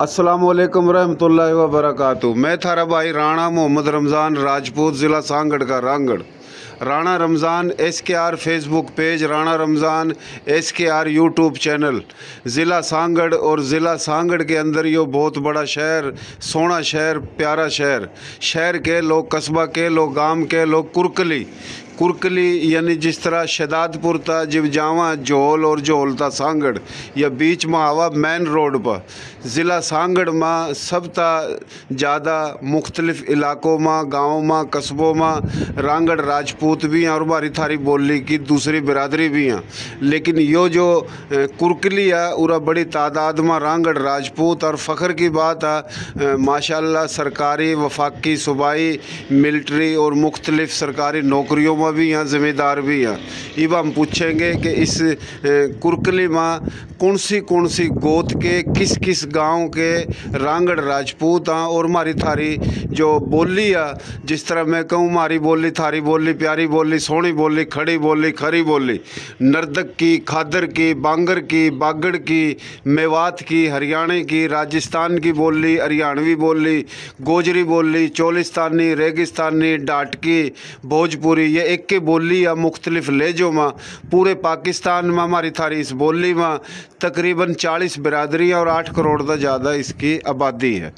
अस्सलाम वालेकुम रहमतुल्लाहि व बरकातुहू। मैं थारा भाई राणा मोहम्मद रमज़ान राजपूत, ज़िला सांगड़ का Rangar. Rana Ramzan SKR Facebook page, Rana Ramzan SKR YouTube channel. ज़िला सांगड़ और ज़िला सांगड़ के अंदर यो बहुत बड़ा शहर, सोना शहर, प्यारा शहर। शहर के लोग, कस्बा के लोग, गांव के लोग कुरकली यानी जिस तरह शदादपुर था, जिवजावा, जोहल और जोहल था सांगड़, या बीच में आवा मेन रोड पर। ज़िला सांगड़ में सबता ज़्यादा मुख्तलिफ़ इलाकों में, गाँव में, कस्बों में रांगड़ राजपूत भी हैं और हमारी थारी बोली की दूसरी बिरादरी भी हैं। लेकिन यो जो कुरकली है उरा बड़ी तादाद में रांगड़ राजपूत, और फ़ख्र की बात है माशाल्लाह सरकारी, वफाकी, सूबाई, मिलिट्री और मुख्तलिफ़ सरकारी नौकरियों में भी हैं, ज़िम्मेदार भी हैं। अब हम पूछेंगे कि इस कुरकली में कौन सी गोत के किस किस गांव के रांगड़ राजपूत हैं, और हमारी थारी जो बोली है, जिस तरह मैं कहूँ हमारी बोली, थारी बोली, प्यारी बोली, सोहनी बोली, खड़ी बोली, खरी बोली, नर्दक की, खादर की, बांगर की, बागड़ की, मेवात की, हरियाणा की, राजस्थान की बोली, हरियाणवी बोली, गोजरी बोली, चोलिस्तानी, रेगिस्तानी, डाटकी, भोजपुरी, ये एक के बोली या मुख्तलिफ लहजों में पूरे पाकिस्तान में हमारी थारी इस बोली में तकरीबन 40 बिरादरियाँ और 8 करोड़ तक ज़्यादा इसकी आबादी है।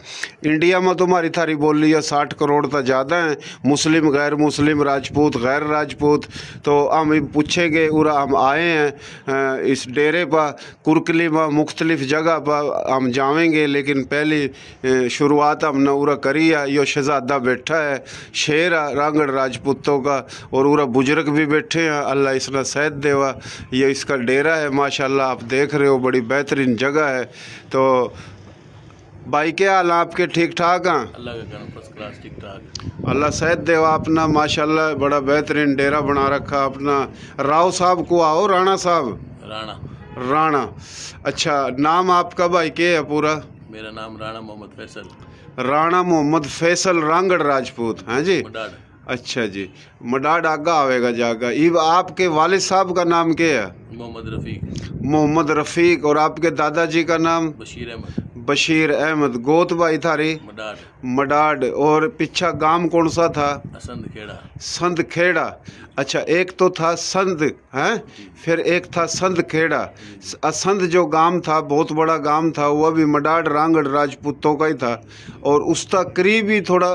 इंडिया में तो हमारी थारी बोली या 60 करोड़ तक ज़्यादा हैं, मुस्लिम, गैर मुस्लिम, राजपूत, गैर राजपूत। तो हम पूछेंगे, और हम आए हैं इस डेरे पर कुरकली में, मुख्तलिफ जगह पर हम जाएंगे। लेकिन पहली शुरुआत हमने उरा करी है। यो शहजादा बैठा है, शेर है रांगड़ राजपूतों का, और उरा बुजुर्ग भी बैठे हैं, अल्लाह इसना सेहत देवा। ये इसका डेरा है माशाल्लाह, आप देख रहे हो, बड़ी बेहतरीन जगह है। तो भाई क्या हाल है आपके? ठीक ठाक हैं? अल्लाह का करम, फर्स्ट क्लास, ठीक ठाक। अल्लाह सेहत देवा। अपना माशाल्लाह बड़ा बेहतरीन डेरा बना रखा अपना। राव साहब को आओ, राणा साहब। राणा। अच्छा, नाम आपका भाई क्या है पूरा? मेरा नाम राणा मोहम्मद फैसल। राणा मोहम्मद फैसल रांगड़ राजपूत हैं जी। मडाड। अच्छा जी, मडाड आगा आवेगा जागा। इब आपके वालिद साहब का नाम क्या है? मोहम्मद रफ़ीक। मोहम्मद रफ़ीक। और आपके दादाजी का नाम? बशीर अहमद। बशीर अहमद। गोत भाई थारी? मडाड। और पिछा गांव कौन सा था? संद खेड़ा। संद खेड़ा। अच्छा, एक तो था संद हैं, फिर एक था संद खेड़ा। असंद जो गांव था, बहुत बड़ा गांव था, वह भी मडाड रांगड़ राजपूतों का ही था, और उसका करीब ही थोड़ा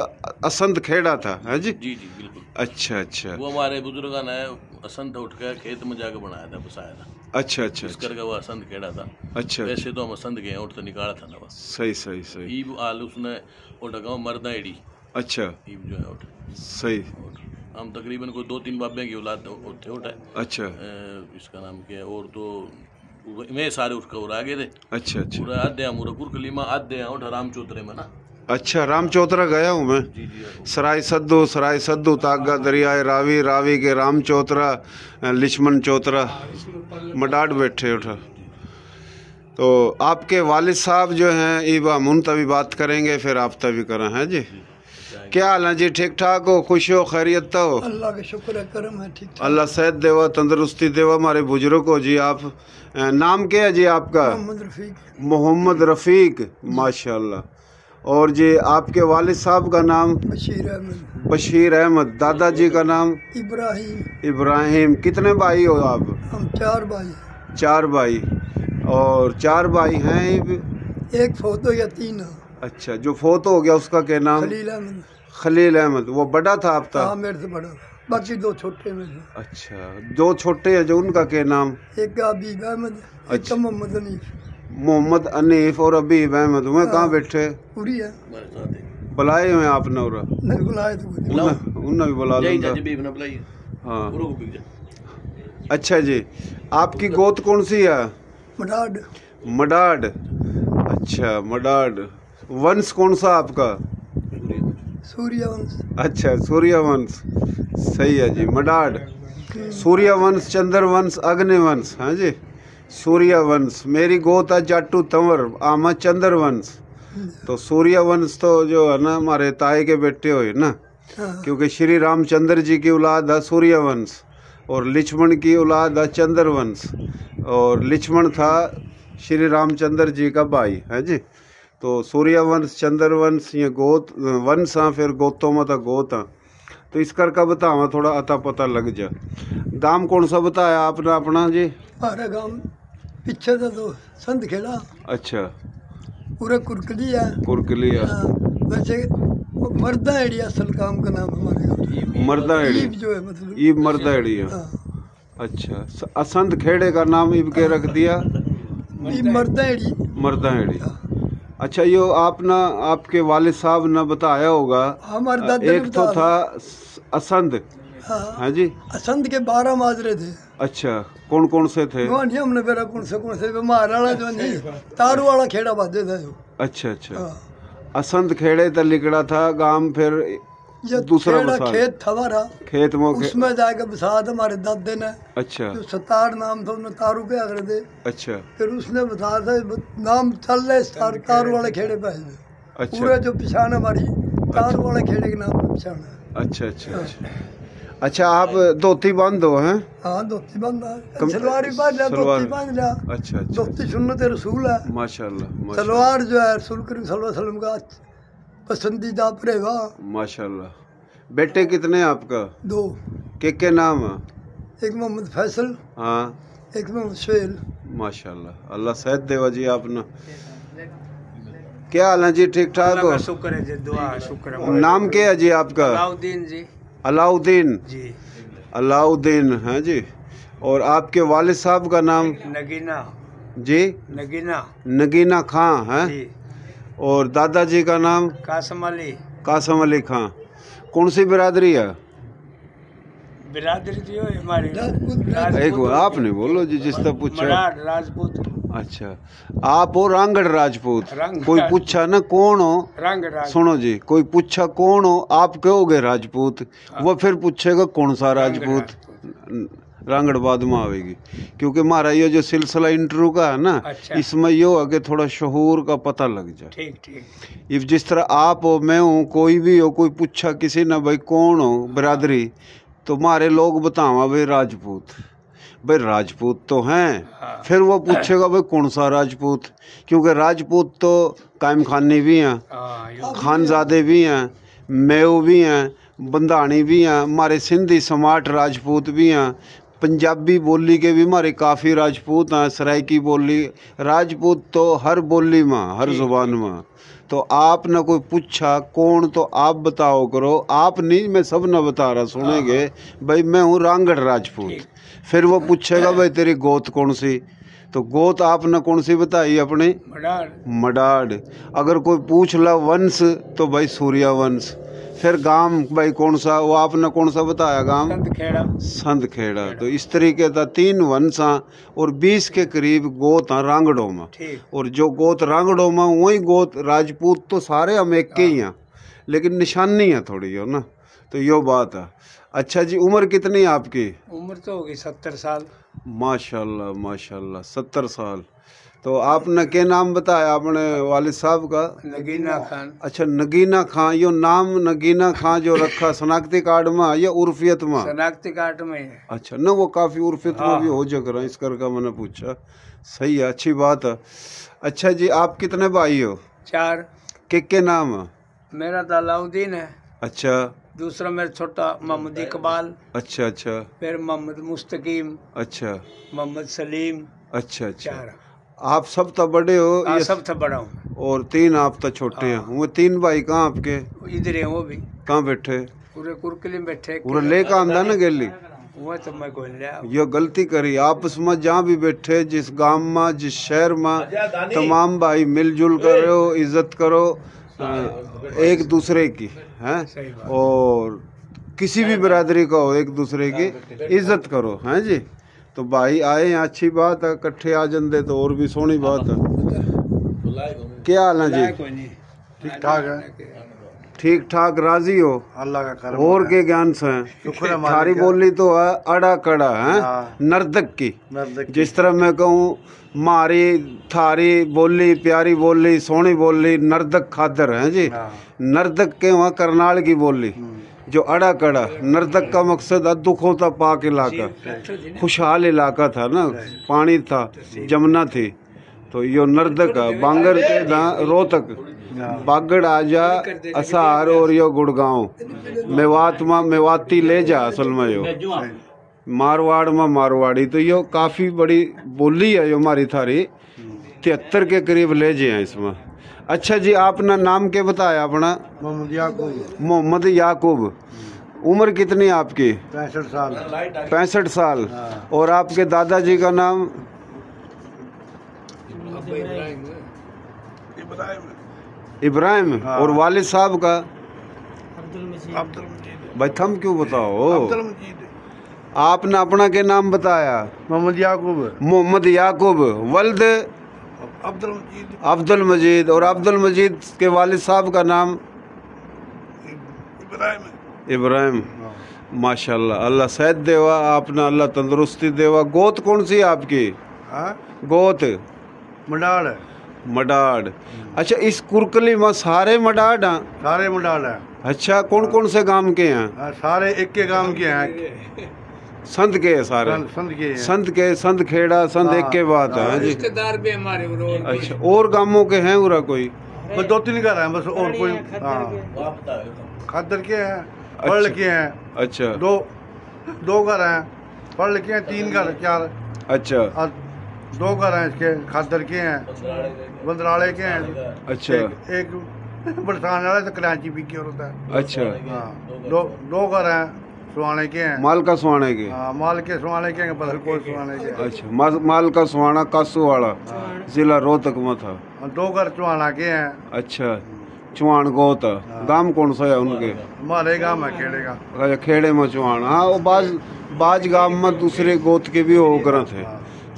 असंद खेड़ा था, है जी? जी जी बिल्कुल। अच्छा अच्छा। वो हमारे बुजुर्गों ने असंद उठ कर खेत में जाकर बनाया था, बसाया था। अच्छा अच्छा। इस करके वो असंद खेड़ा था। अच्छा। वैसे तो हम असंद गए, उठ तो निकाला था ना बस। सही सही सही। ईब आल उसने उठ गाँव मरदा एडी। अच्छा। ईब जो है उठ सही। हम तकरीबन कोई 2-3 बाबे की औलाद थे उठा। अच्छा। इसका नाम क्या है? और तो मैं सारे उसका और आगे थे। अच्छा अच्छा। पूरा आधे हम कुरकली में, आधे उठ राम चौधरी में ना। अच्छा, राम चौतरा गया हूँ मैं। जी जी। सराय सद्दू तागा दरियाए रावी, रावी के राम चौतरा, लिचमन चौतरा, मडाड बैठे उठा। तो आपके वालिद साहब जो हैं, इबा हम तभी बात करेंगे, फिर आप तभी करें, हैं जी? क्या हाल है जी? ठीक ठाक हो? खुश हो? खैरियत तो हो? अल्लाह का शुक्र है, करम है, ठीक ठाक। अल्लाह सेहत देवा, तंदुरुस्ती देवा हमारे बुजुर्ग को जी। आप नाम क्या है जी आपका? मोहम्मद रफ़ीक। मोहम्मद रफ़ीक, माशाल्लाह। और जी आपके वालिद साहब का नाम? बशीर अहमद। बशीर अहमद। दादाजी का नाम? इब्राहिम। इब्राहिम। कितने भाई हो आप? हम 4 भाई। 4 भाई। और 4 भाई हैं? एक फोतो या 3 है। अच्छा, जो फोत हो गया उसका क्या नाम? खलील अहमद। खलील अहमद। वो बड़ा था आपका? हाँ, मेरे से बड़ा। बाकी 2 छोटे में से। अच्छा, 2 छोटे हैं, जो उनका क्या नाम? एक का अबीब अहमद, एक का मोहम्मद अनीफ। मोहम्मद अनीफ और अबीब अहमद। वह कहाँ बैठे? पूरी है। बुलाए हुए आपने? और नहीं बुलाए तो उन्हें भी बुला लो। हाँ। अच्छा जी, आपकी गोत कौन सी है? मडाड। मडाड। अच्छा, मडाड। वंश कौन सा आपका? सूर्यवंश। अच्छा, सूर्यवंश। सही है जी। मडाड, सूर्यवंश, चंद्रवंश, अग्निवंश। हाँ जी, सूर्यवंश। मेरी गोत है जाटू तंवर, आमा चंद्रवंश। तो सूर्यवंश तो जो है ना, हमारे ताए के बेटे हुए ना, क्योंकि श्री रामचंद्र जी की औलाद है सूर्यवंश, और लिक्ष्मण की औलाद है चंद्रवंश, और लिक्ष्मण था श्री रामचंद्र जी का भाई, है जी। तो सूर्यवंश, चंद्रवंश, ये गोत वंश हाँ, फिर गोतों में था गोत हाँ। तो इस करके बतावा थोड़ा अता पता लग जा। गांव कौन सा बताया आपने अपना जी? हमारा गांव पीछे था तो संत खेड़ा। अच्छा, पूरा कुरकली है। कुरकली है। हाँ, वैसे वो मर्दा एड़ी असल काम का नाम हमारे गाँव। मर्दा एड़ी ईब जो है मतलब। ईब मर्दा एड़ी है। हाँ, अच्छा, संत खेड़े का नाम ईब के रख दिया? ईब मर्दा एड़ी। मर्दा एड़ी। हाँ। अच्छा, यो आपना आपके वालिद साहब ने बताया होगा। हमारे दादा ने एक तो बताया। था असंद, हाँ, हाँ जी। असंत के 12 माजरे थे। अच्छा, कौन कौन से थे? वो नहीं हमने बेरा कौन से मारा वाला जो नहीं तारू वाला खेड़ा बाजे था जो। अच्छा अच्छा, हाँ, असंद खेड़े त लिखड़ा था गांव, फिर ये दूसरा खेड़ा बसा खेत था हमारा, खेत में उसमें जाकर बसा हमारे दादे ने। अच्छा जो सतार नाम था उन्हें तारू पे आकर दे। अच्छा फिर उसने बताया था नाम चल रहे तारू वाले खेड़े पे। अच्छा पूरे जो पिछान हमारी तारू वाले खेड़े के नाम पे पिछान है। अच्छा अच्छा अच्छा। अच्छा, आप धोती बांध दो हैं? हाँ, धोती बांधा, सलवार भी बांध लिया, धोती बांध लिया। अच्छा अच्छा, धोती सुन्नत रसूल है। माशाल्लाह माशाल्लाह सलवार जो है रसूल करीम सल्लल्लाहु अलैहि वसल्लम का पसंदीदा परेवा। माशाल्लाह। बेटे कितने आपका? 2, के नाम है? एक मोहम्मद फैसल, हाँ, एक मोहम्मद सुहेल। माशाल्लाह, अल्लाह सेहत देवा जी आपने। क्या हाल है जी? ठीक ठाक हो? शुक्र है जी, दुआ शुक्र है। नाम क्या है जी आपका? अलाउद्दीन जी। अलाउद्दीन जी। अलाउद्दीन है जी। और आपके वालिद साहब का नाम? नगीना जी? नगीना नगीना खां है। जी। और दादाजी का नाम? कासम अली। कासम अली खां। कौन सी बिरादरी है? बिरादरी थी हमारी एक बार आपने बोलो जी, जिस तरह पूछा। मराठ राजपूत। अच्छा, आप हो रांगड़ राजपूत। रांगड़ कोई पूछा ना कौन हो, रंग राज। सुनो जी, कोई पूछा कौन हो, आप कहोगे राजपूत, वो फिर पूछेगा कौन सा राजपूत। रांगड़ बाद में आवेगी, क्योंकि हमारा ये जो सिलसिला इंटरव्यू का है ना, अच्छा। इसमें यो आगे थोड़ा शहूर का पता लग जाए। ठीक ठीक। इफ जिस तरह आप हो, मैं हूँ, कोई भी हो, कोई पूछा किसी ने भाई कौन हो बिरादरी, तो हमारे लोग बतावा भाई राजपूत। भाई राजपूत तो हैं, फिर वो पूछेगा भाई कौन सा राजपूत, क्योंकि राजपूत तो कायम खानी भी हैं, खानजादे भी हैं, मेव भी हैं, बंधानी भी हैं, हमारे सिंधी समाट राजपूत भी हैं, पंजाबी बोली के भी हमारे काफ़ी राजपूत हैं, सराइकी बोली राजपूत तो हर बोली में, हर ज़ुबान में। तो आपने कोई पूछा कौन, तो आप बताओ करो। आप नहीं, मैं सब न बता रहा, सुनेंगे भाई मैं हूँ रांगड़ राजपूत। फिर वो पूछेगा भाई तेरी गोत कौन सी, तो गोत आपने कौन सी बताई अपनी? मडाड। अगर कोई पूछ ला वंश, तो भाई सूर्या वंश। फिर गांव भाई कौन सा, वो आपने कौन सा बताया गांव? संत खेड़ा। तो इस तरीके का 3 वंश और 20 के करीब गोत हैं रांगड़ों में। और जो गोत रांगड़ों में, वही गोत राजपूत तो सारे हम एक के ही हैं, लेकिन निशानी है थोड़ी हो ना, तो यो बात है। अच्छा जी, उम्र कितनी है आपकी? उम्र तो होगी 70 साल। माशाल्लाह माशाल्लाह, 70 साल। तो आपने क्या नाम बताया अपने वालिद साहब का? नगीना खान। अच्छा, नगीना खां। यो नाम नगीना खां जो रखा शनाख्ती कार्ड में या उर्फियत में? शनाख्ती कार्ड में है। अच्छा, न वो काफ़ी उर्फियत में भी हो जगह, इस करके मैंने पूछा। सही है, अच्छी बात है। अच्छा जी, आप कितने भाई हो? 4। के नाम है? मेरा तो अलाउद्दीन है। अच्छा। दूसरा मेरा छोटा मोहम्मद इकबाल। अच्छा अच्छा। फिर मोहम्मद मुस्तकीम। अच्छा। मोहम्मद सलीम। अच्छा अच्छा। 4। आप सब तो बड़े हो? ये सब तो बड़ा हूँ। और 3 आप तो छोटे हैं। वो 3 भाई कहाँ आपके? इधर है वो भी। कहाँ बैठे? पूरे कुरकली में बैठे। पूरा लेकर आंदा ना गेली। वो तो मैं कोई लिया। ये गलती करी आपस में, जहाँ भी बैठे, जिस गांव में, जिस शहर में, तमाम भाई मिलजुल करो, इज्जत करो एक दूसरे की, हैं? और किसी भी बिरादरी का हो, एक दूसरे की इज्जत करो, हैं जी। तो भाई आए हैं, अच्छी बात है, इकट्ठे आ जंदे तो और भी सोहनी बात है। क्या हाल है जी? ठीक ठाक है। ठीक ठाक, राजी हो? अल्लाह का करम। और के ज्ञान से थारी बोली तो है अड़ा कड़ा है, नर्दक की। जिस तरह मैं कहूँ मारी थारी बोली प्यारी बोली, सोहनी बोली, नर्दक खादर है जी। नर्दक के वहाँ करनाल की बोली जो अड़ा कड़ा। नर्दक का मकसद है दुखों का पाक इलाका, खुशहाल इलाका था ना, पानी था, जमुना थी, तो यो नर्दक बांगर के रोहतक बागड़ आजा असार और यो गुड़गांव मेवात में मेवाती ले जा असल में यो मारवाड़ में मारवाड़ी। तो यो काफ़ी बड़ी बोली है यो हमारी थारी 73 के करीब ले जे हैं इसमें। अच्छा जी, आपने नाम के बताया अपना? मोहम्मद याकूब। मोहम्मद याकूब। उम्र कितनी है आपकी? 65 साल। 65 साल। और आपके दादाजी का नाम? इब्राहिम। और वालिद साहब का? भाई थम क्यों बताओ? आपने अपना के नाम बताया? मोहम्मद याकूब। मोहम्मद याकूब। वल्द? अब्दुल मजीद। और अब्दुल मजीद के वालिद साहब का नाम? इब्राहिम। माशाल्लाह, अल्लाह सेहत देवा, आपने अल्लाह तंदुरुस्ती देवा। गोत कौन सी है आपकी? गोत? मडाड़। मडाड़। अच्छा, इस कुरकली में सारे मडाड़ हैं? सारे मडाड़ हैं। अच्छा, कौन कौन से गांव के हैं? सारे एक के गांव के हैं। संत के हैं सारे? संत के हैं। संत के, संत खेड़ा, संत एक के बात है जी। रिश्तेदार भी हमारे। अच्छा, और गांवों के हैं उरा कोई? बस 2-3 घर हैं बस, और कोई? खद्दर के हैं, पढ़ लिखे हैं। अच्छा। दो घर हैं, पढ़ लिखे हैं। 3 घर 4। अच्छा। और 2 घर हैं इसके खद्दर के हैं, बंदराले के हैं। अच्छा। एक बरसाने वाला तो कराची पी के होता है। अच्छा। हाँ, दो घर हैं सुहाने के हैं। माल का सुहाने के? हाँ, माल के सुहाने के हैं, बदलकोट सुहाने के। अच्छा, माल का सुहाना कासू वाला जिला रोहतक में था। 2 घर चुहाना के हैं। अच्छा, चुहान गोत। गांव कौन सा है उनके? हमारे गांव में खेड़े का। अच्छा, खेड़े में चुहान। हाँ, वो बाज गांव में दूसरे गोत के भी हो कर थे।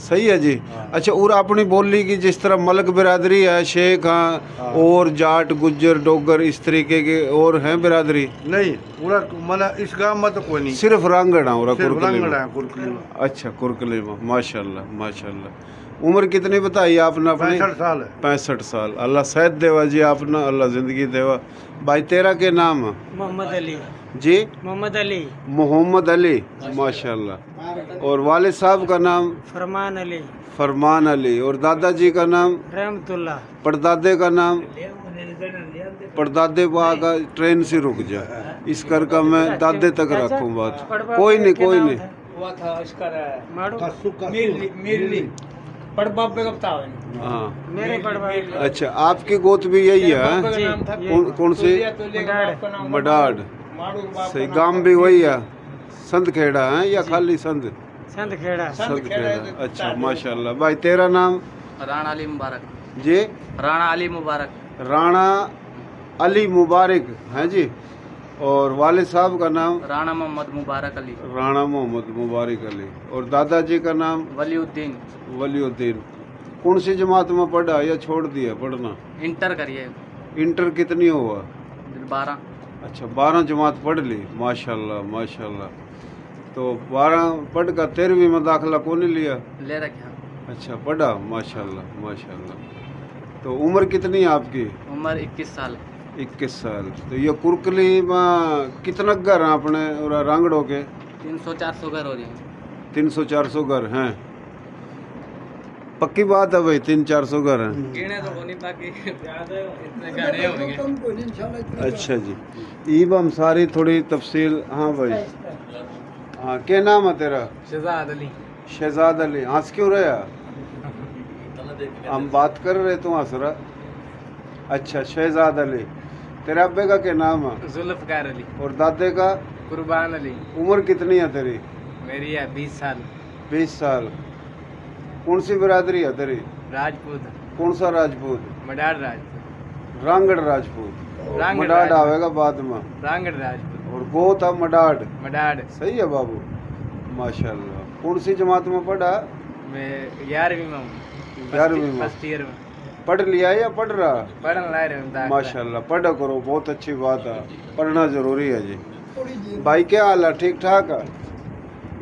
सही है जी। अच्छा, और अपनी बोली की जिस तरह मलक बिरादरी है, शेख हाँ, और जाट गुज्जर डोगर इस तरीके के और हैं बिरादरी? नहीं, पूरा मतलब इस गांव में तो कोई नहीं, सिर्फ रांगड़ है कुरकली में। अच्छा, कुरकली में। माशाल्लाह माशाल्लाह। उम्र कितनी बताई आपने अपनी? 65 साल। 65 साल। अल्लाह सेहत देवा जी, आपने अल्लाह जिंदगी देवा। भाई तेरा के नाम? मोहम्मद अली जी। मोहम्मद अली। मोहम्मद अली। माशाल्लाह। और वालिद साहब का नाम? फरमान अली। फरमान अली। और दादाजी का नाम? रहमतुल्लाह। परदादे का नाम? परदादे का ट्रेन से रुक जा, इस कर का मैं दादे तक रखूँ बात। कोई नहीं कोई नहीं। हाँ। अच्छा, आपकी गोत भी यही है? कौन सी? मडाड़। सही। गांव भी वही है? संत खेड़ा है या खाली संत? संत खेड़ा। संत खेड़ा। अच्छा, माशाल्लाह। भाई तेरा नाम? राणा अली मुबारक जी। राणा अली मुबारक। राणा अली मुबारक है जी। और वालिद साहब का नाम? राणा मोहम्मद मुबारक अली। राणा मोहम्मद मुबारक अली। और दादाजी का नाम? वलीउद्दीन। वलीउद्दीन। कौन सी जमात में पढ़ा या छोड़ दिया पढ़ना? इंटर करिए। इंटर कितनी हुआ? 12। अच्छा, 12 जमात पढ़ ली। माशाल्लाह माशाल्लाह। तो 12 पढ़ कर 13वीं में दाखिला कौन लिया? ले रखा। अच्छा, पढ़ा। माशाल्लाह माशाल्लाह। तो उम्र कितनी है आपकी? उम्र 21 साल। 21 साल। तो ये कुरकली में कितना घर हैं अपने और रांगड़ों के? 300-400 घर हो रहे हैं। 300-400 घर हैं? पक्की बात है भाई, 300-400 घर हैं? गिने तो नहीं, बाकी इतने गाने होंगे। अच्छा जी। ईब हम सारी थोड़ी तफसील। हाँ भाई। हाँ, क्या नाम है तेरा? शहजाद अली। शहजाद अली। हंस क्यों रहा? हम बात कर रहे तो हंस रहा। अच्छा, शहजाद अली। तेरे अब्बे का क्या नाम है? जुल्फकार अली। और दादे का? कुर्बान अली। उम्र कितनी है तेरी? मेरी है 20 साल। 20 साल। कौन सी बिरादरी है तेरी? राजपूत। कौन सा राजपूत? मडाड़ राजपूत। रांगड़ राजपूत। रांगड़ मडाड़ आवेगा बाद में। रांगड़ राजपूत। और गोत है मडाड़। मडाड़। सही है बाबू, माशाल्लाह। कौन सी जमात में पढ़ा? मैं 11वीं में हूँ। 11वीं में? फर्स्ट ईयर में। पढ़ लिया या पढ़ रहा? पढ़ने ला रहे हूँ। माशाल्लाह, पढ़ा करो, बहुत अच्छी बात है, पढ़ना जरूरी है जी। भाई क्या हाल है? ठीक ठाक है?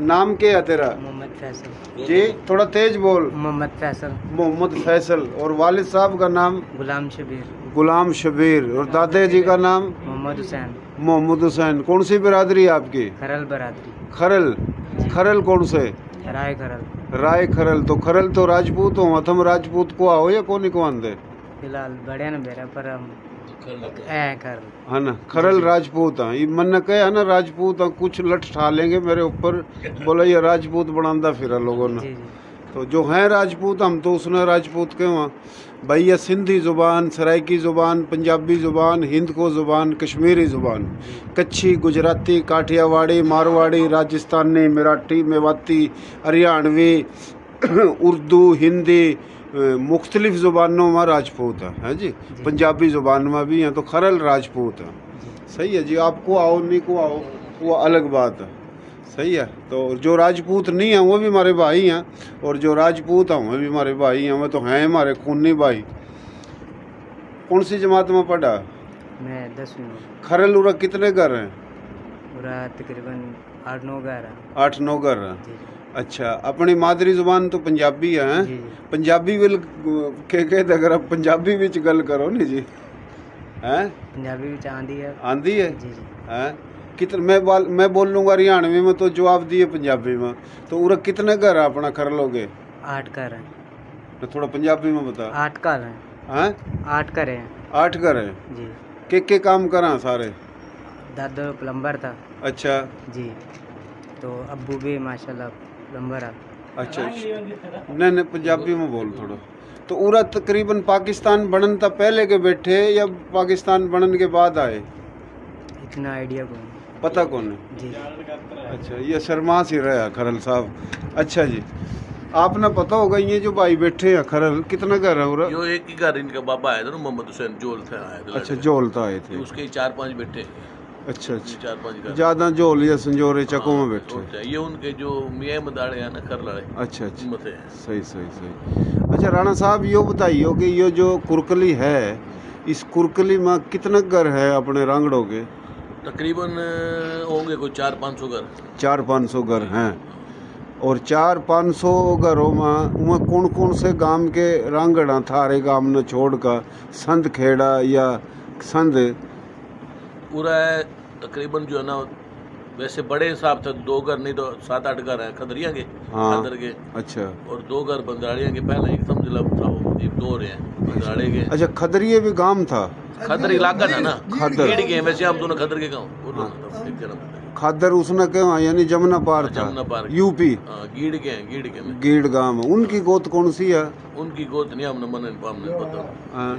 नाम क्या है तेरा? मोहम्मद फैसल जी। थोड़ा तेज बोल। मोहम्मद फैसल। मोहम्मद फैसल। और वालिद साहब का नाम? गुलाम शबीर। गुलाम शबीर। और दादा जी का नाम? मोहम्मद हुसैन। मोहम्मद हुसैन। कौन सी बिरादरी है आपकी? खरल बरादरी। खरल। खरल कौन से? राय खरल। राय खरल तो राजपूत हो तुम राजपूत को आओ या कोनी को आंदे फिलहाल बड़े न बेरा पर हम कर है ना खरल राजपूत हैं ये मन कहे है ना राजपूत हैं कुछ लठ ठा लेंगे मेरे ऊपर बोला ये राजपूत बनांदा फिर लोगों ने जी जी तो जो हैं राजपूत हम तो उसने राजपूत के वहाँ भाई ये सिंधी ज़ुबान सराइकी ज़ुबान पंजाबी ज़ुबान हिंद को ज़ुबान कश्मीरी ज़ुबान कच्छी गुजराती काठियावाड़ी मारवाड़ी राजस्थानी मराठी मेवाती हरियाणवी उर्दू हिंदी मुख्तलिफ ज़ुबानों में राजपूत हैं जी पंजाबी ज़ुबान में भी हैं तो खरल राजपूत हैं सही है जी आपको आओ नहीं को आओ वो अलग बात है सही है तो जो राजपूत नहीं हैं वो भी हमारे भाई हैं और जो राजपूत हैं वो भी हमारे भाई हैं वो तो हैं हमारे खूनी भाई कौन सी जमात में पढ़ा मैं 10वीं में खरल उरा कितने घर हैं पूरा तकरीबन 8-9 घर है 8-9 घर हैं जी अच्छा अपनी मादरी जुबान तो पंजाबी है जी पंजाबी विल के अगर आप पंजाबी विच गल करो नी जी हैं पंजाबी भी आंदी है आंदी है जी जी हैं कितने मैं बोल लूँगा हरियाणवी में तो जवाब दिए पंजाबी में तो उरा कितने घर है अपना कर लोगे 8 घर हैं तो थोड़ा पंजाबी में बता 8 घर हैं हैं 8 घर हैं 8 घर है जी के काम करा सारे दादा प्लम्बर था अच्छा जी तो अब्बू भी माशाल्लाह प्लम्बर है अच्छा नहीं पंजाबी में बोल थोड़ा तो उरा तकरीबन पाकिस्तान बनन था पहले के बैठे या पाकिस्तान बनन के बाद आए इतना आइडिया को पता कौन है जी अच्छा ये शर्मास ही रहा खरल साहब अच्छा जी आपने पता होगा ये जो भाई बैठे हैं खरल कितना घर है उरा यो एक ही घर इनका बाबा आया था ना मोहम्मद हुसैन जोल थे आए थे अच्छा जोलता आए थे उसके 4-5 बेटे अच्छा अच्छा 4-5 घर ज्यादा जोल या संजोरे चकों में बैठे ये उनके जो मियाँ मदाड़े हैं ना कर लड़े अच्छा अच्छा मथे हैं सही सही सही अच्छा राणा साहब यो बताइए कि ये जो कुरकली है इस कुरकली में कितने घर है अपने रांगड़ों के तकरीबन होंगे कोई 400-500 घर 400-500 घर हैं और 400-500 घरों में कौन कौन से गांव के रांगड़ा थारे गांव ने छोड़ कर संद खेड़ा या संद पूरा है तकरीबन जो है ना वैसे बड़े हिसाब से 2 घर नहीं तो 7-8 घर हैं खदरिया के हाँ खदर के अच्छा और 2 घर बंदाड़िया के पहले एक समझ लो था वो एक 2 रहे हैं बंदाड़े के अच्छा खदरिए भी गांव था खदर इलाका था ना खदर गीड़ के वैसे हम दोनों खदर के गाँव वो दोनों एक जन्म खादर उसने कहा यानी जमुना पार था जमुना पार यूपी गीड़ के हैं गीड़ के में गीड़ गांव उनकी गोत कौन सी है उनकी गोद नहीं हमने मन नहीं पता हाँ,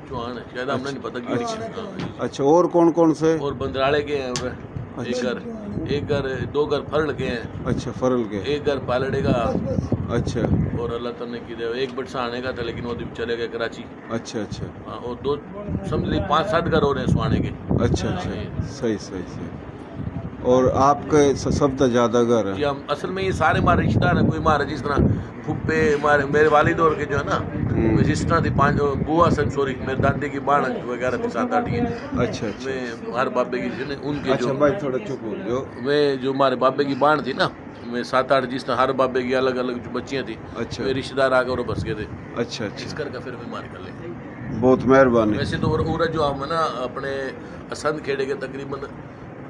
चौहान है शायद हमने नहीं पता गीड़ के हाँ। अच्छा और कौन कौन से और बंदराड़े के हैं एक घर 2 घर फरल के हैं अच्छा फरल के एक घर पालड़े का अच्छा और अल्लाह तने की दे एक बटसाने का था लेकिन वो दिन चले गए कराची अच्छा अच्छा हाँ, और 2 समझ ली 5-7 घर हो रहे हैं सुहाने के अच्छा अच्छा सही सही सही और आपके सबसे ज्यादा घर जी है हम असल में ये सारे हमारे रिश्तेदार हैं कोई हमारे जिस तरह फुप्पे हमारे मेरे वालिद और के जो है ना जिस तरह थी 5 बुआ सॉरी मेरे दादी की बाण वगैरह थी 7-8 ये अच्छा अच्छा वे हर बाबे की जो उनके अच्छा जो भाई थोड़ा चुप हो जाओ वे जो हमारे बाबे की बाण थी ना में 7-8 जिस तरह हर बाबे की अलग अलग जो बच्चियाँ थी अच्छा वे रिश्तेदार आकर बस गए थे अच्छा इस अच्छा करके फिर बीमारी कर ले बहुत मेहरबानी वैसे तो उरा जो हम ना अपने असंद खेड़े के तकरीबन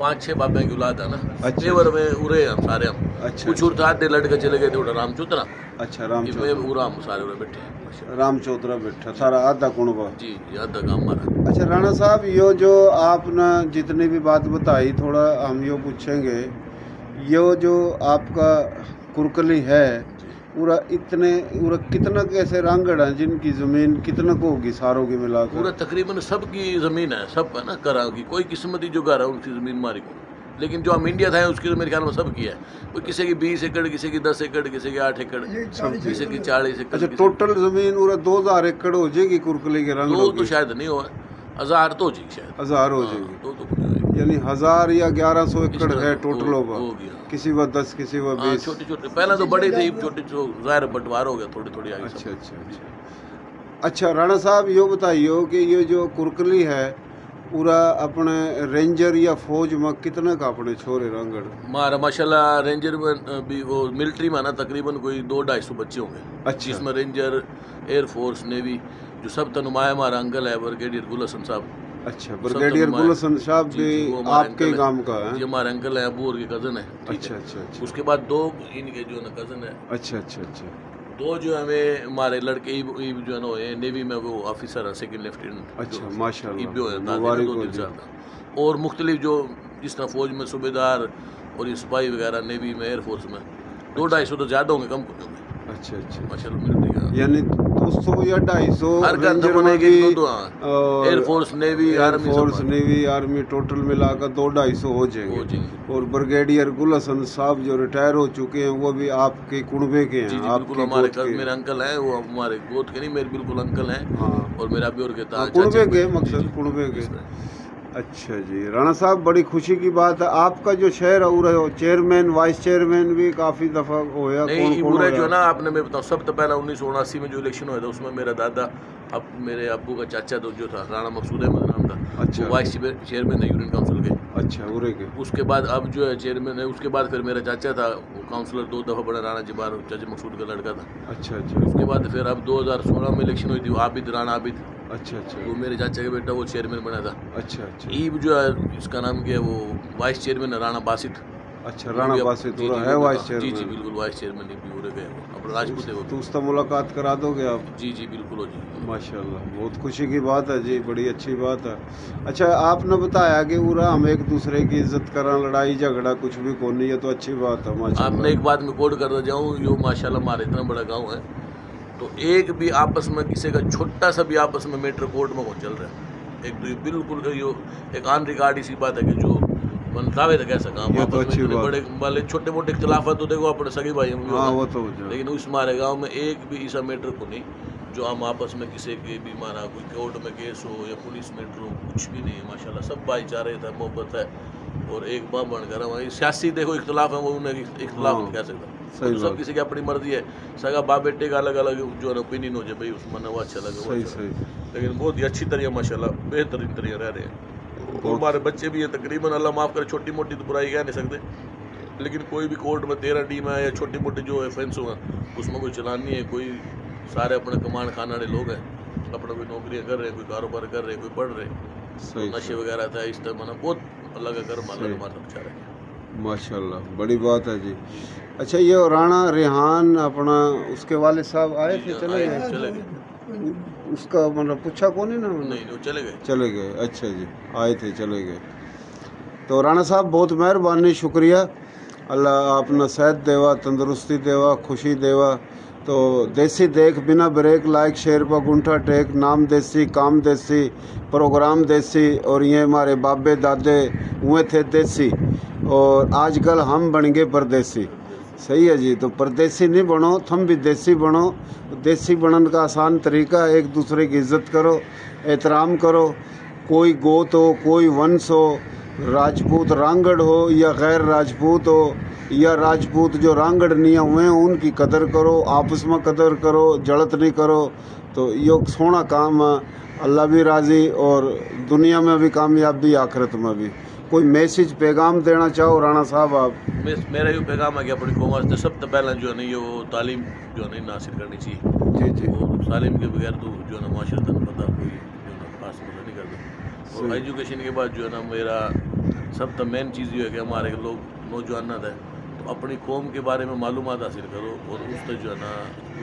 5-6 बाबे की औलाद है ना अच्छा। तेवर में उरे हम सारे हम अच्छा कुछ उड़ता आधे लड़के चले गए थे उड़ा राम चौतरा अच्छा राम इसमें उरा हम सारे उरे बैठे हैं राम चौतरा बैठा सारा आधा कुणबा जी जी आधा काम हमारा अच्छा राणा साहब यो जो आपने जितनी भी बात बताई थोड़ा हम यो पूछेंगे यो जो आपका कुरकली है पूरा कितना कैसे रांगड़ है जिनकी जमीन कितना को होगी सारों की मिलाकर पूरा तकरीबन सबकी जमीन है सब है ना करा की कोई किस्मती जो घर है उनकी जमीन मारी को लेकिन जो हम इंडिया था उसकी तो मेरे ख्याल में सब की है कोई किसी की 20 एकड़ किसी की 10 एकड़ किसी की 8 एकड़ किसी की 40 एकड़ अच्छा टोटल जमीन पूरा 2000 एकड़ हो जाएगी कुरकली के रंग तो शायद नहीं हुआ 1000 तो जी शायद 1000 हो जाएगी तो यानी 1000 या 1100 एकड़ है टोटल हो होगा गया किसी व 10 किसी व 20 छोटे छोटे पहले तो बड़े थे छोटे ज़ाहिर बंटवार हो गया थोड़ी थोड़ी आगे अच्छा अच्छा अच्छा अच्छा राणा साहब ये बताइए कि ये जो कुरकली है पूरा अपने रेंजर या फौज में कितने का अपने छोरे रंगड़ हमारा माशाल्लाह रेंजर में भी वो मिलिट्री में ना तकरीबन कोई 200-250 बच्चे होंगे अच्छा जिसमें रेंजर एयरफोर्स नेवी जो सब तो नुमाया हमारा अंकल है ब्रिगेडियर गुल हसन साहब अच्छा, ब्रिगेडियर गुलशन साहब भी आपके गांव का है? जी, हमारे अंकल है, अबू और के कज़न है। अच्छा अच्छा अच्छा। उसके बाद दो इनके जो है ना कज़न है। अच्छा अच्छा अच्छा। दो जो हमें हमारे लड़के जो है ना नेवी में वो ऑफिसर है, सेकंड लेफ्टिनेंट। अच्छा माशाल्लाह, मुबारक हो। और मुख्तलिफ जो जिस तरह फौज में सूबेदार और ये सिपाही वगैरह नेवी में, एयरफोर्स में 200-250 तो ज़्यादा होंगे, कम होंगे। अच्छा अच्छा माशाल्लाह मिलिट्री का यानी 200 या 250 हर का एयरफोर्स नेवी आर्मी टोटल मिलाकर 200-250 हो जाएंगे। और ब्रिगेडियर गुलशन साहब जो रिटायर हो चुके हैं वो भी आपके कुनबे के हैं? जी जी बिल्कुल, हमारे मेरे अंकल हैं, वो हमारे गोद के नहीं, मेरे बिल्कुल अंकल हैं। हाँ। और मेरा भी और कहता कुनबे के, मकसद कुनबे के। अच्छा जी राणा साहब, बड़ी खुशी की बात है। आपका जो शहर है चेयरमैन वाइस चेयरमैन भी काफी दफा होया? नहीं, पूरा जो ना आपने मैं बताऊँ, सब तो पहला 1979 में जो इलेक्शन हुआ था उसमें मेरा दादा, अब मेरे अब्बू का चाचा तो जो था राणा मकसूद अहमद नाम था। अच्छा। वाइस चेयरमैन है यूनियन काउंसिल के। अच्छा, उरे के। उसके बाद अब जो है चेयरमैन है, उसके बाद फिर मेरा चाचा था वो काउंसलर 2 दफा बड़ा, राणा जबार चाचा मकसूद का लड़का था। अच्छा अच्छा। उसके बाद फिर अब 2016 में इलेक्शन हुई थी, आबिद राणा आबिद। अच्छा अच्छा। वो मेरे चाचा का बेटा वो चेयरमैन बना था। अच्छा अच्छा। ईब जो है इसका नाम क्या है, वो वाइस चेयरमैन है राणा बासित। अच्छा, राणा बासित है वाइस चेयरमैन? जी जी बिल्कुल, वाइस चेयरमैन ही पूरे गए अपने राजपूत है वो। तो उसका मुलाकात करा दोगे आप? जी जी बिल्कुल हो जी। माशाल्लाह, बहुत खुशी की बात है जी, बड़ी अच्छी बात है। अच्छा, आपने बताया कि पूरा हम एक दूसरे की इज्जत करा, लड़ाई झगड़ा कुछ भी कौन नहीं है, तो अच्छी बात है माशाल्लाह। आपने एक बात में कोड कर जाऊँ, यो माशाल्लाह हमारे इतना बड़ा गाँव है तो एक भी आपस में किसी का छोटा सा भी आपस में मैटर कोर्ट में कौन चल रहा है, एक तो बिल्कुल यो एक ऑन रिकॉर्ड इसी बात है कि जो दावे कह सका बड़े वाले छोटे मोटे इख्तलाफ तो देखो अपने सगे भाई हम, वो तो लेकिन उस हमारे गांव में एक भी ऐसा मैटर को नहीं जो हम आपस में किसी के भी माना कोई कोर्ट में केस हो या पुलिस मैटर हो, कुछ भी नहीं है माशाल्लाह। सब भाईचारे था, मोहब्बत है और एक बात बनकर हमारी सियासी देखो इख्तलाफ है वो उन्हें इख्तलाफ नहीं कह सकता। तो सब किसी की अपनी मर्जी है, सगा बाप बेटे का अलग अलग जो है ओपिनियन हो जाए, भाई उसमें वो अच्छा लगे वो अच्छा, लेकिन बहुत ही अच्छी तरह माशाल्लाह बेहतरीन तरह रह रहे हैं। और हमारे बच्चे भी हैं तकरीबन, अल्लाह माफ़ करे, छोटी मोटी तो बुराई कह नहीं सकते, लेकिन कोई भी कोर्ट में 13 टीम है या छोटी मोटी जो ऑफेंस हुआ उसमें कोई चलान नहीं है, कोई सारे अपने कमांड खाने वाले लोग हैं, अपना कोई नौकरियाँ कर रहे हैं, कोई कारोबार कर रहे हैं, कोई पढ़ रहे हैं, नशे वगैरह था इस तरह माना बहुत अल्लाह का कर्म, अल्लाह हमारा अच्छा रहे माशाल्लाह, बड़ी बात है जी। अच्छा, ये राणा रेहान अपना उसके वाले साहब आए थे? चले गए? उसका मतलब पूछा कौन है ना? नहीं, चले गए। अच्छा जी, आए थे चले गए। तो राणा साहब बहुत मेहरबानी, शुक्रिया, अल्लाह अपना सेहत देवा, तंदुरुस्ती देवा, खुशी देवा। तो देसी देख बिना ब्रेक, लाइक शेयर पर गुंठा टेक, नाम देसी काम देसी, प्रोग्राम देसी, और ये हमारे बाबे दादे हुए थे देसी और आजकल हम बन गए परदेसी। सही है जी, तो परदेसी नहीं बनो, तुम भी देसी बनो। देसी बनने का आसान तरीका है, एक दूसरे की इज्जत करो, एहतराम करो, कोई गोत हो, कोई वंश हो, राजपूत रांगड़ हो या गैर राजपूत हो, या राजपूत जो रांगड़ नहीं हुए हैं उनकी कदर करो, आपस में कदर करो, जड़त नहीं करो। तो ये सोना काम है, अल्लाह भी राज़ी और दुनिया में भी कामयाबी, आखिरत में भी। कोई मैसेज पैगाम देना चाहो राणा साहब आप? मेरा ये पैगाम है कि अपनी कौम वास्ते सब तो पहला जो है ना ये वो तालीम जो है ना हासिल करनी चाहिए। जी जी। और तालीम के बगैर तो जो है ना माशरत में पता कोई जो है ना खास मदद नहीं करता। और एजुकेशन के बाद जो है ना मेरा सब तो मेन चीज़ ये है कि हमारे लोग नौजवान है तो अपनी कौम के बारे में मालूमात हासिल करो और उससे जो है ना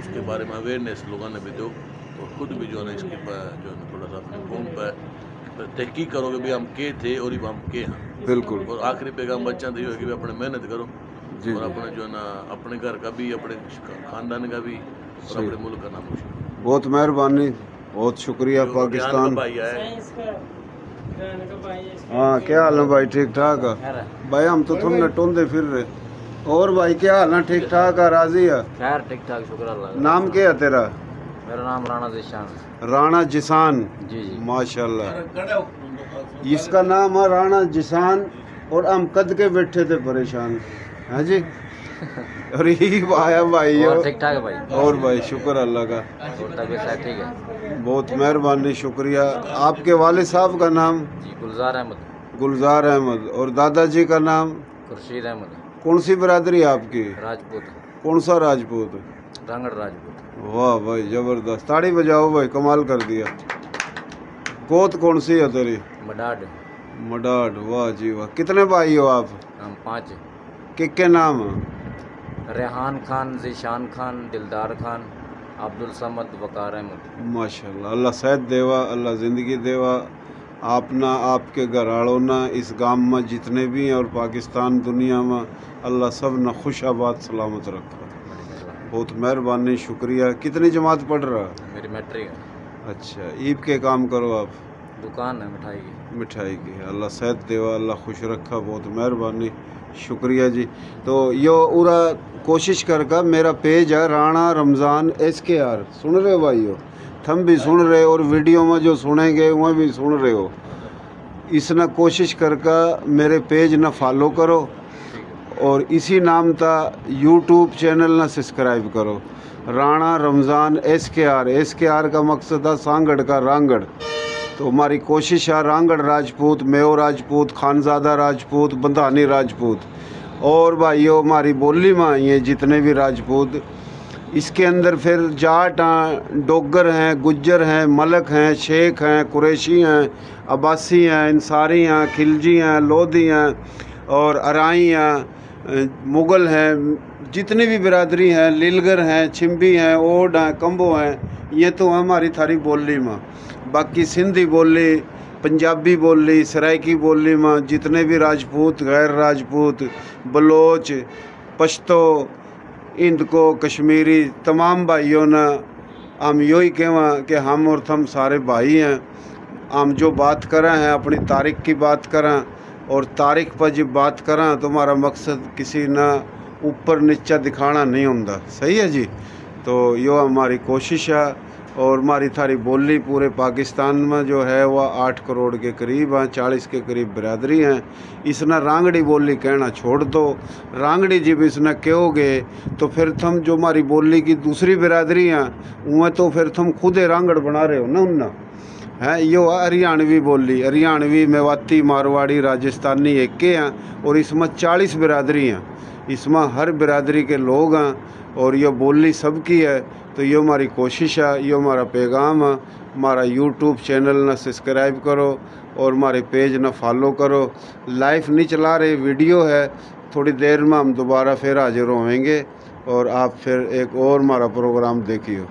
उसके बारे में अवेयरनेस लोगों ने भी दो, तो खुद भी जो है ना इसके जो है ना थोड़ा सा अपनी कौम पर तहकीक करो कि भाई हम के थे और हम के हैं। बिल्कुल। और आखिरी पैगाम बच्चा तो ये है कि भाई अपने मेहनत करो जी, और अपने जो है ना अपने घर का भी, अपने खानदान का भी और अपने मुल्क का नाम रोशन। बहुत मेहरबानी, बहुत शुक्रिया पाकिस्तान। हाँ, क्या हाल है भाई? ठीक ठाक है भाई, हम तो तुमने टोंदे फिर रहे। और भाई क्या हाल है? ठीक ठाक है, राजी है? खैर ठीक ठाक, शुक्र अल्लाह। नाम क्या है तेरा? मेरा नाम राणा जिसान। राणा जिसान? जी जी माशाल्लाह। इसका नाम है राणा जिसान और हम कद के बैठे थे परेशान। हाँ जी। और ये आया भाई, ठीक ठाक है भाई। और भाई शुक्र अल्लाह का, ठीक है। बहुत मेहरबानी, शुक्रिया। आपके वाले साहब का नाम? जी गुलजार अहमद। गुलजार अहमद। और दादाजी का नाम? खुर्शीद अहमद। कौन सी बरादरी है आपकी? राजपूत। कौन सा राजपूत? रांगड़ राजपूत। वाह भाई जबरदस्त, ताड़ी बजाओ भाई, कमाल कर दिया। गोत कौन सी है तेरी? मडाड। मडाड, वाह जी वाह। कितने भाई हो आप? हम 5। के नाम? रेहान खान, ज़ीशान खान, दिलदार खान, अब्दुल समद, वकार अहमद। माशाल्लाह, अल्लाह सेहत देवा, अल्लाह ज़िंदगी देवा। आपना, आपके घराड़ों ना, इस गांव में जितने भी हैं और पाकिस्तान दुनिया में, अल्लाह सब ना खुश आबाद सलामत रखा। बहुत मेहरबानी, शुक्रिया। कितनी जमात पढ़ रहा? मेरी मैट्रिक है। अच्छा, ईद के काम करो आप? दुकान है मिठाई की। मिठाई की। अल्लाह सेहत देवा, अल्लाह खुश रखा। बहुत मेहरबानी, शुक्रिया जी। तो यो पूरा कोशिश करके मेरा पेज है राणा रमज़ान SKR, सुन रहे हो भाइयों? थम भी सुन रहे हो और वीडियो में जो सुनेंगे वह भी सुन रहे हो। इसने कोशिश करके मेरे पेज ना फॉलो करो और इसी नाम का यूट्यूब चैनल ना सब्सक्राइब करो, राणा रमज़ान SKR का मकसद है सांगड़ का रांगड़। तो हमारी कोशिश है रांगड़ राजपूत, मेयो राजपूत, खानज़ादा राजपूत, बंधानी राजपूत और भाइयों हमारी बोली में आई हैं जितने भी राजपूत। इसके अंदर फिर जाट हैं, डोगर हैं, गुज्जर हैं, मलक हैं, शेख हैं, कुरैशी हैं, अब्बासी हैं, इंसारी हैं, खिलजी हैं, लोधी हैं और अराई हैं, मुग़ल हैं, जितनी भी बिरादरी हैं, लीलगर हैं, छिम्बी हैं, ओड हैं, कंबो हैं, ये तो हमारी थारी बोली में। बाकी सिंधी बोली, पंजाबी बोली, सराइकी बोली में जितने भी राजपूत, गैर राजपूत, बलोच, पश्तो, इंदको, कश्मीरी तमाम भाइयों ने हम यही कहवा कि हम और थम सारे भाई हैं। हम जो बात करें हैं अपनी तारीख की बात करें और तारीख पर जब बात करें तो हमारा मकसद किसी ना ऊपर नीचा दिखाना नहीं होता। सही है जी। तो यो हमारी कोशिश है और हमारी थारी बोली पूरे पाकिस्तान में जो है वह 8 करोड़ के करीब हैं, 40 के करीब बिरादरी हैं। इसने रांगड़ी बोली कहना छोड़ दो। रांगड़ी जब इसने कहोगे तो फिर तुम जो हमारी बोली की दूसरी बिरादरी हैं उनमें तो फिर तुम खुद रांगड़ बना रहे हो ना उन्ना है। यो हरियाणवी बोली, हरियाणवी, मेवाती, मारवाड़ी, राजस्थानी एक के हैं और इसमें 40 बिरादरी हैं। इसमें हर बिरादरी के लोग हैं और ये बोली सबकी है। तो ये हमारी कोशिश है, ये हमारा पैगाम है। हमारा यूट्यूब चैनल ना सब्सक्राइब करो और हमारे पेज ना फॉलो करो। लाइव नहीं चला रहे, वीडियो है। थोड़ी देर में हम दोबारा फिर हाजिर होंगे और आप फिर एक और हमारा प्रोग्राम देखिए।